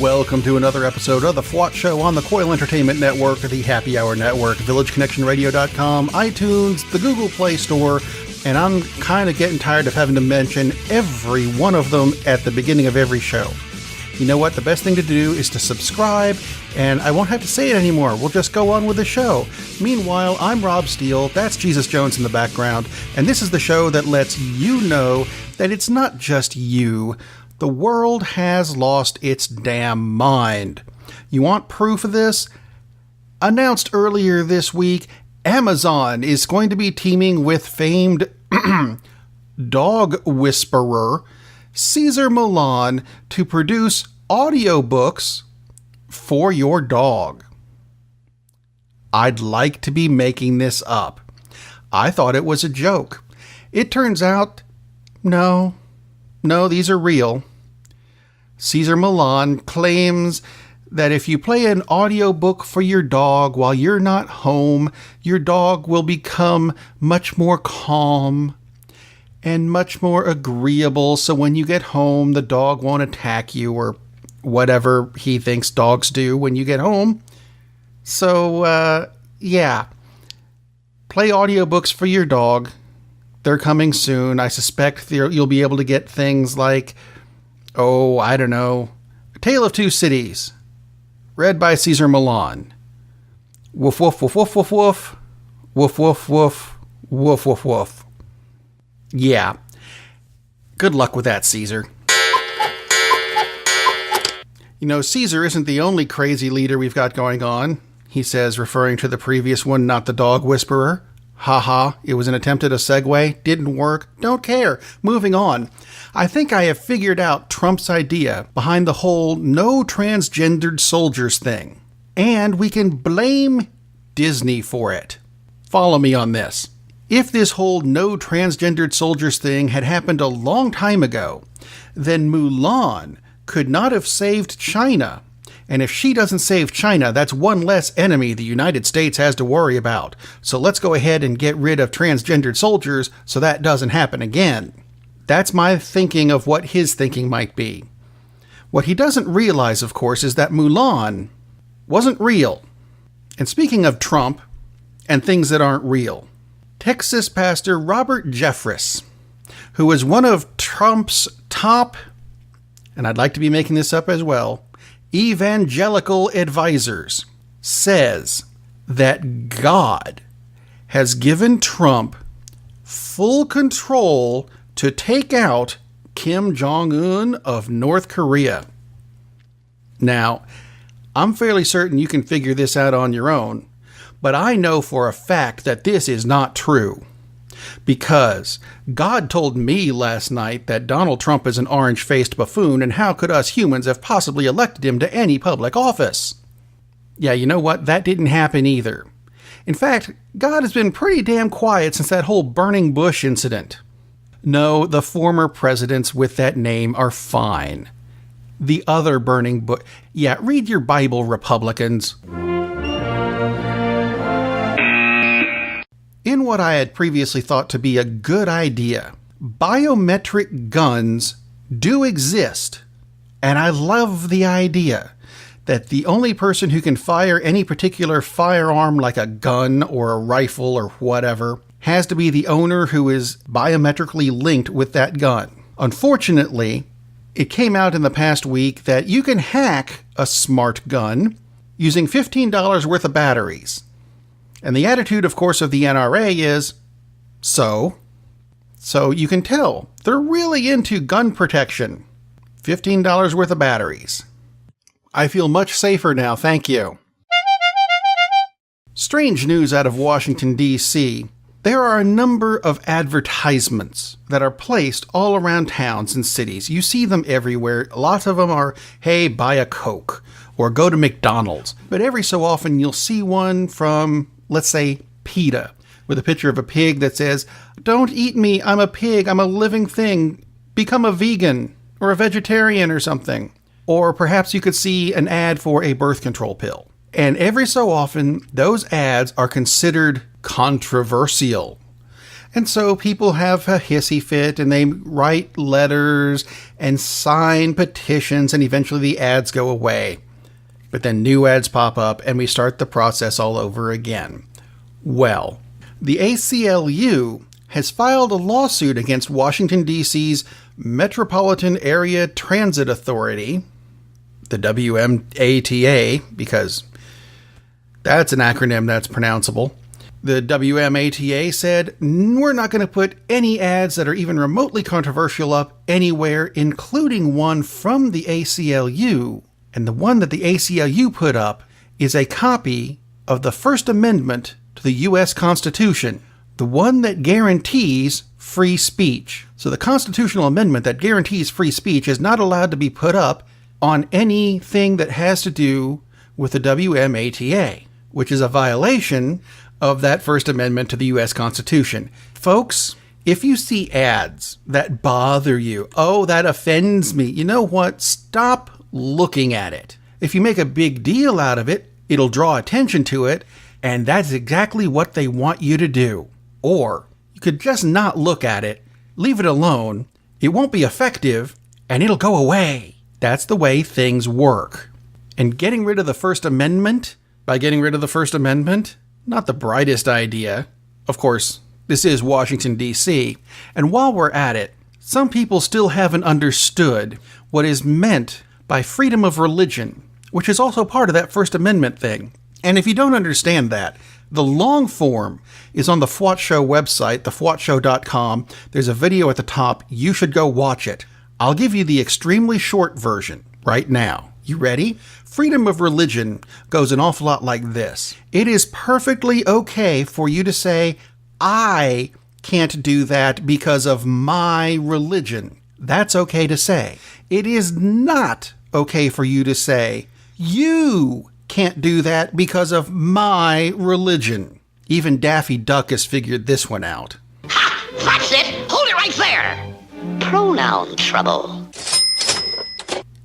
welcome to another episode of the FWOT Show on the Coil Entertainment Network, the Happy Hour Network, VillageConnectionRadio.com, iTunes, the Google Play Store, and I'm kind of getting tired of having to mention every one of them at the beginning of every show. You know what? The best thing to do is to subscribe, and I won't have to say it anymore. We'll just go on with the show. Meanwhile, I'm Rob Steele, that's Jesus Jones in the background, and this is the show that lets you know that it's not just you. The world has lost its damn mind. You want proof of this? Announced earlier this week, Amazon is going to be teaming with famed dog whisperer Cesar Mulan to produce audiobooks for your dog. I'd like to be making this up. I thought it was a joke. It turns out, no, these are real. Cesar Mulan claims that if you play an audiobook for your dog while you're not home, your dog will become much more calm and much more agreeable. So when you get home, the dog won't attack you or whatever he thinks dogs do when you get home. So, yeah. Play audiobooks for your dog. They're coming soon. I suspect you'll be able to get things like, I don't know, Tale of Two Cities, read by Cesar Mulan. Woof, woof, woof, woof, woof, woof. Woof, woof, woof, woof, woof, woof. Yeah. Good luck with that, Caesar. You know, Caesar isn't the only crazy leader we've got going on, he says, referring to the previous one, not the dog whisperer. Haha, it was an attempt at a segue, didn't work, don't care, moving on. I think I have figured out Trump's idea behind the whole no transgendered soldiers thing. And we can blame Disney for it. Follow me on this. If this whole no transgendered soldiers thing had happened a long time ago, then Mulan could not have saved China. And if she doesn't save China, that's one less enemy the United States has to worry about. So let's go ahead and get rid of transgendered soldiers so that doesn't happen again. That's my thinking of what his thinking might be. What he doesn't realize, of course, is that Mulan wasn't real. And speaking of Trump and things that aren't real, Texas pastor Robert Jeffress, who is one of Trump's top, and I'd like to be making this up as well, evangelical advisors, says that God has given Trump full control to take out Kim Jong-un of North Korea. Now, I'm fairly certain you can figure this out on your own, but I know for a fact that this is not true. Because God told me last night that Donald Trump is an orange-faced buffoon, and how could us humans have possibly elected him to any public office? Yeah, you know what? That didn't happen either. In fact, God has been pretty damn quiet since that whole burning bush incident. No, the former presidents with that name are fine. The other burning bush... Yeah, read your Bible, Republicans. In what I had previously thought to be a good idea, biometric guns do exist, and I love the idea that the only person who can fire any particular firearm like a gun or a rifle or whatever has to be the owner who is biometrically linked with that gun. Unfortunately, it came out in the past week that you can hack a smart gun using $15 worth of batteries. And the attitude, of course, of the NRA is, So you can tell, they're really into gun protection. $15 worth of batteries. I feel much safer now, thank you. Strange news out of Washington, D.C. There are a number of advertisements that are placed all around towns and cities. You see them everywhere. Lots of them are, hey, buy a Coke, or go to McDonald's. But every so often you'll see one from, let's say, PETA, with a picture of a pig that says, don't eat me, I'm a pig, I'm a living thing, become a vegan, or a vegetarian or something. Or perhaps you could see an ad for a birth control pill. And every so often, those ads are considered controversial. And so people have a hissy fit and they write letters and sign petitions, and eventually the ads go away. But then new ads pop up and we start the process all over again. Well, the ACLU has filed a lawsuit against Washington, D.C.'s Metropolitan Area Transit Authority, the WMATA, because that's an acronym that's pronounceable. The WMATA said, we're not going to put any ads that are even remotely controversial up anywhere, including one from the ACLU. And the one that the ACLU put up is a copy of the First Amendment to the U.S. Constitution, the one that guarantees free speech. So the constitutional amendment that guarantees free speech is not allowed to be put up on anything that has to do with the WMATA, which is a violation of that First Amendment to the U.S. Constitution. Folks, if you see ads that bother you, oh, that offends me, you know what? Stop looking at it. If you make a big deal out of it, it'll draw attention to it, and that's exactly what they want you to do. Or you could just not look at it, leave it alone, it won't be effective, and it'll go away. That's the way things work. And getting rid of the First Amendment, by getting rid of the First Amendment, not the brightest idea. Of course, this is Washington, D.C., and while we're at it, some people still haven't understood what is meant by freedom of religion, which is also part of that First Amendment thing. And if you don't understand that, the long form is on the FWOT Show website, thefwotshow.com. There's a video at the top. You should go watch it. I'll give you the extremely short version right now. You ready? Freedom of religion goes an awful lot like this. It is perfectly okay for you to say, I can't do that because of my religion. That's okay to say. It is not okay for you to say, you can't do that because of my religion. Even Daffy Duck has figured this one out. Ha! That's it! Hold it right there! Pronoun trouble.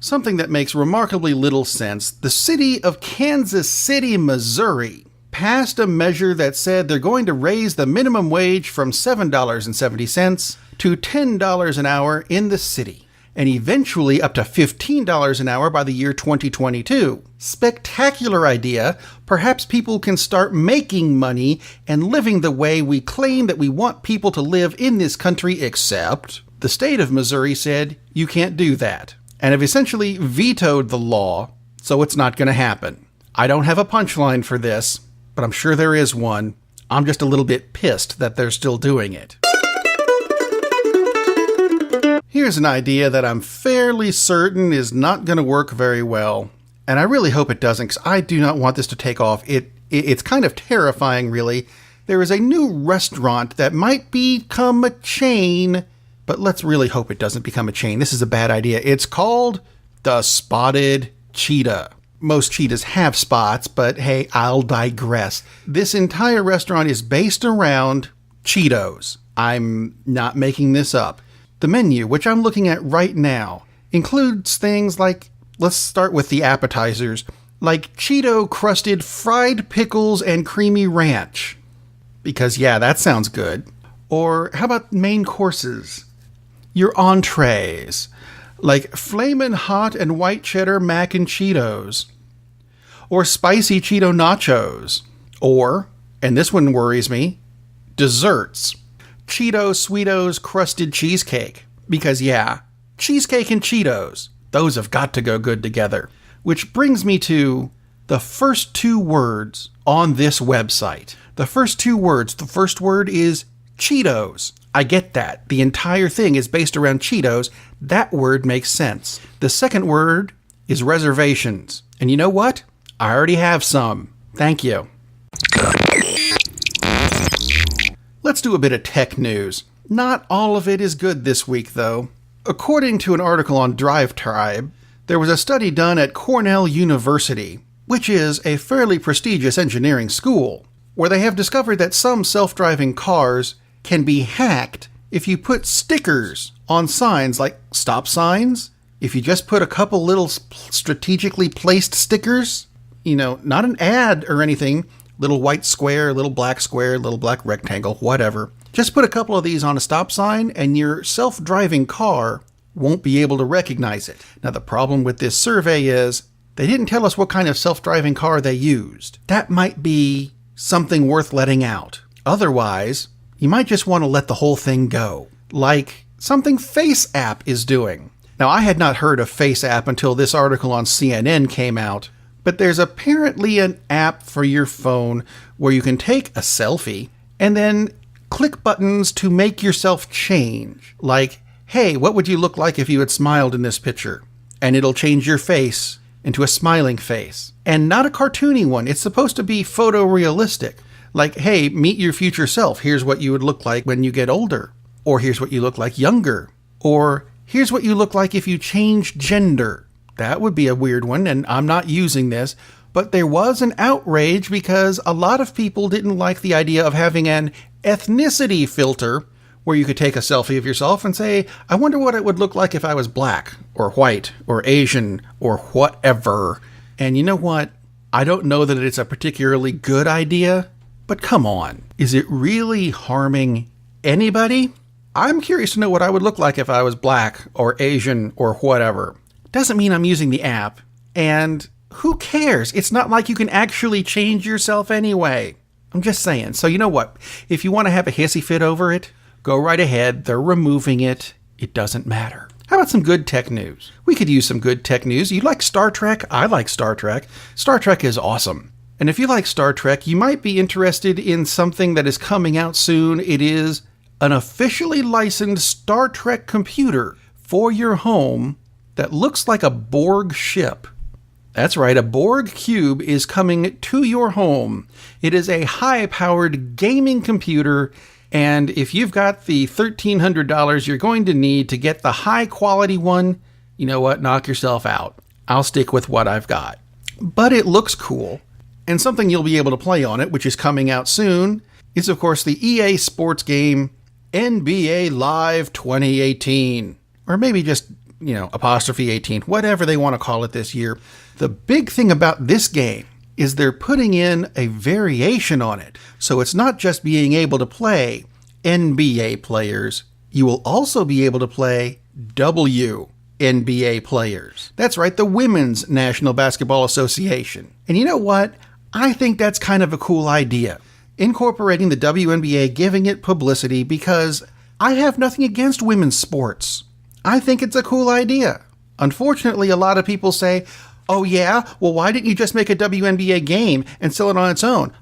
Something that makes remarkably little sense. The city of Kansas City, Missouri, passed a measure that said they're going to raise the minimum wage from $7.70 to $10 an hour in the city, and eventually up to $15 an hour by the year 2022. Spectacular idea. Perhaps people can start making money and living the way we claim that we want people to live in this country, except the state of Missouri said you can't do that, and have essentially vetoed the law, so it's not going to happen. I don't have a punchline for this, but I'm sure there is one. I'm just a little bit pissed that they're still doing it. Here's an idea that I'm fairly certain is not going to work very well, and I really hope it doesn't, because I do not want this to take off. It's kind of terrifying, really. There is a new restaurant that might become a chain, but let's really hope it doesn't become a chain. This is a bad idea. It's called the Spotted Cheetah. Most cheetahs have spots, but hey, I'll digress. This entire restaurant is based around Cheetos. I'm not making this up. The menu, which I'm looking at right now, includes things like, let's start with the appetizers, like Cheeto-crusted fried pickles and creamy ranch. Because yeah, that sounds good. Or how about main courses? Your entrees, like flamin' hot and white cheddar mac and Cheetos, or spicy Cheeto nachos, or, and this one worries me, desserts, Cheeto Sweetos crusted cheesecake, because yeah, cheesecake and Cheetos, those have got to go good together. Which brings me to the first two words on this website. The first two words, the first word is Cheetos. I get that. The entire thing is based around Cheetos. That word makes sense. The second word is reservations. And you know what? I already have some. Thank you. Let's do a bit of tech news. Not all of it is good this week, though. According to an article on Drive Tribe, there was a study done at Cornell University, which is a fairly prestigious engineering school, where they have discovered that some self-driving cars can be hacked if you put stickers on signs like stop signs. If you just put a couple little strategically placed stickers, not an ad or anything, little white square, little black rectangle, whatever. Just put a couple of these on a stop sign and your self-driving car won't be able to recognize it. Now, the problem with this survey is they didn't tell us what kind of self-driving car they used. That might be something worth letting out. Otherwise, you might just want to let the whole thing go, like something Face App is doing. Now, I had not heard of Face App until this article on CNN came out, but there's apparently an app for your phone where you can take a selfie and then click buttons to make yourself change. Like, hey, what would you look like if you had smiled in this picture? And it'll change your face into a smiling face. And not a cartoony one. It's supposed to be photorealistic. Like, hey, meet your future self. Here's what you would look like when you get older. Or here's what you look like younger. Or here's what you look like if you change gender. That would be a weird one, and I'm not using this. But there was an outrage because a lot of people didn't like the idea of having an ethnicity filter where you could take a selfie of yourself and say, I wonder what it would look like if I was black or white or Asian or whatever. And you know what? I don't know that it's a particularly good idea, but come on. Is it really harming anybody? I'm curious to know what I would look like if I was black or Asian or whatever. Doesn't mean I'm using the app. And who cares? It's not like you can actually change yourself anyway. I'm just saying. So you know what? If you want to have a hissy fit over it, go right ahead. They're removing it. It doesn't matter. How about some good tech news? We could use some good tech news. You like Star Trek? I like Star Trek. Star Trek is awesome. And if you like Star Trek, you might be interested in something that is coming out soon. It is an officially licensed Star Trek computer for your home that looks like a Borg ship. That's right, a Borg cube is coming to your home. It is a high-powered gaming computer, and if you've got the $1,300 you're going to need to get the high-quality one, you know what, knock yourself out. I'll stick with what I've got. But it looks cool, and something you'll be able to play on it, which is coming out soon, is of course the EA sports game NBA Live 2018. Or maybe just, apostrophe 18, whatever they want to call it this year. The big thing about this game is they're putting in a variation on it. So it's not just being able to play NBA players. You will also be able to play WNBA players. That's right, the Women's National Basketball Association. And you know what? I think that's kind of a cool idea. Incorporating the WNBA, giving it publicity, because I have nothing against women's sports. I think it's a cool idea. Unfortunately, a lot of people say, oh yeah? Well, why didn't you just make a WNBA game and sell it on its own?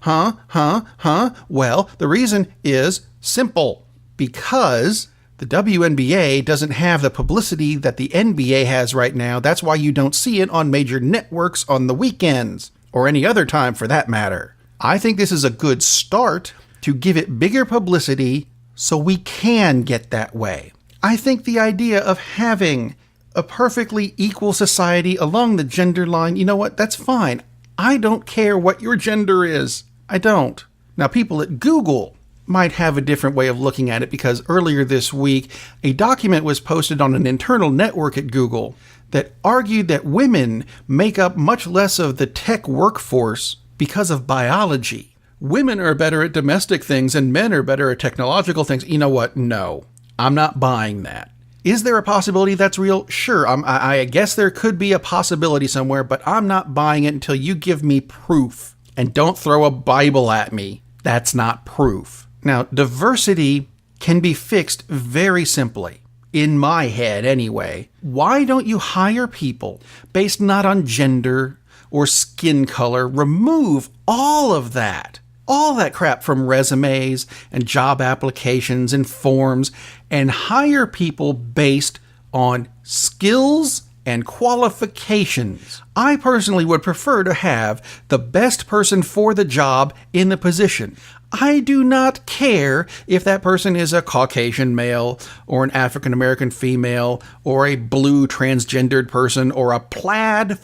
Well, the reason is simple. Because the WNBA doesn't have the publicity that the NBA has right now. That's why you don't see it on major networks on the weekends, or any other time for that matter. I think this is a good start to give it bigger publicity so we can get that way. I think the idea of having a perfectly equal society along the gender line, you know what, that's fine. I don't care what your gender is. I don't. Now, people at Google might have a different way of looking at it, because earlier this week, a document was posted on an internal network at Google that argued that women make up much less of the tech workforce because of biology. Women are better at domestic things and men are better at technological things. You know what? No, I'm not buying that. Is there a possibility that's real? Sure, I guess there could be a possibility somewhere, but I'm not buying it until you give me proof. And don't throw a Bible at me. That's not proof. Now, diversity can be fixed very simply. In my head, anyway. Why don't you hire people based not on gender or skin color? Remove all of that. All that crap from resumes and job applications and forms, and hire people based on skills and qualifications. I personally would prefer to have the best person for the job in the position. I do not care if that person is a Caucasian male or an African American female or a blue transgendered person or a plaid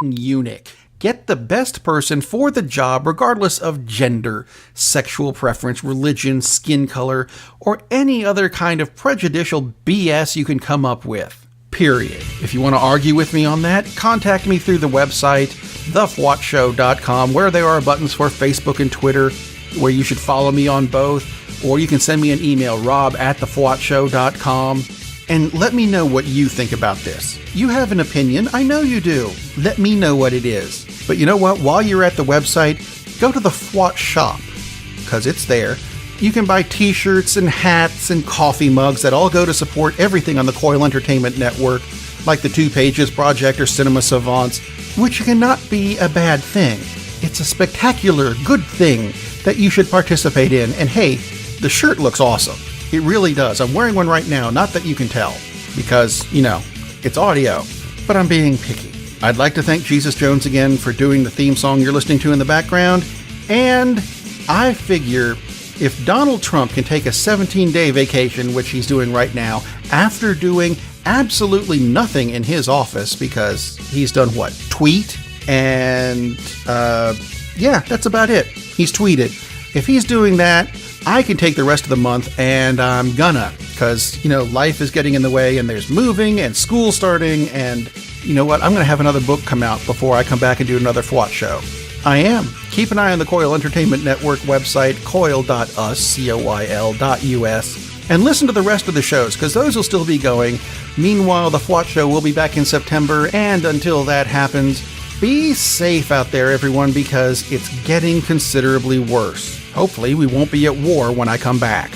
eunuch. Get the best person for the job regardless of gender, sexual preference, religion, skin color, or any other kind of prejudicial BS you can come up with. Period. If you want to argue with me on that, contact me through the website, thefwotshow.com, where there are buttons for Facebook and Twitter. where you should follow me on both, or you can send me an email, rob@thefwotshow.com, and let me know what you think about this. You have an opinion, I know you do. Let me know what it is. But you know what? While you're at the website, go to the FWOT shop, because it's there. You can buy t-shirts and hats and coffee mugs that all go to support everything on the Coil Entertainment Network, like the 2 Pages Project or Cinema Savants, which cannot be a bad thing. It's a spectacular, good thing that you should participate in. And hey, the shirt looks awesome. It really does. I'm wearing one right now, not that you can tell, because, it's audio, but I'm being picky. I'd like to thank Jesus Jones again for doing the theme song you're listening to in the background, and I figure if Donald Trump can take a 17-day vacation, which he's doing right now, after doing absolutely nothing in his office, because he's done what? Tweet? And, that's about it. He's tweeted. If he's doing that, I can take the rest of the month, and I'm gonna, because, life is getting in the way, and there's moving, and school starting, and you know what? I'm gonna have another book come out before I come back and do another FWOT show. I am. Keep an eye on the Coil Entertainment Network website, coil.us, coil.us, and listen to the rest of the shows, because those will still be going. Meanwhile, the FWOT show will be back in September, and until that happens, be safe out there, everyone, because it's getting considerably worse. Hopefully, we won't be at war when I come back.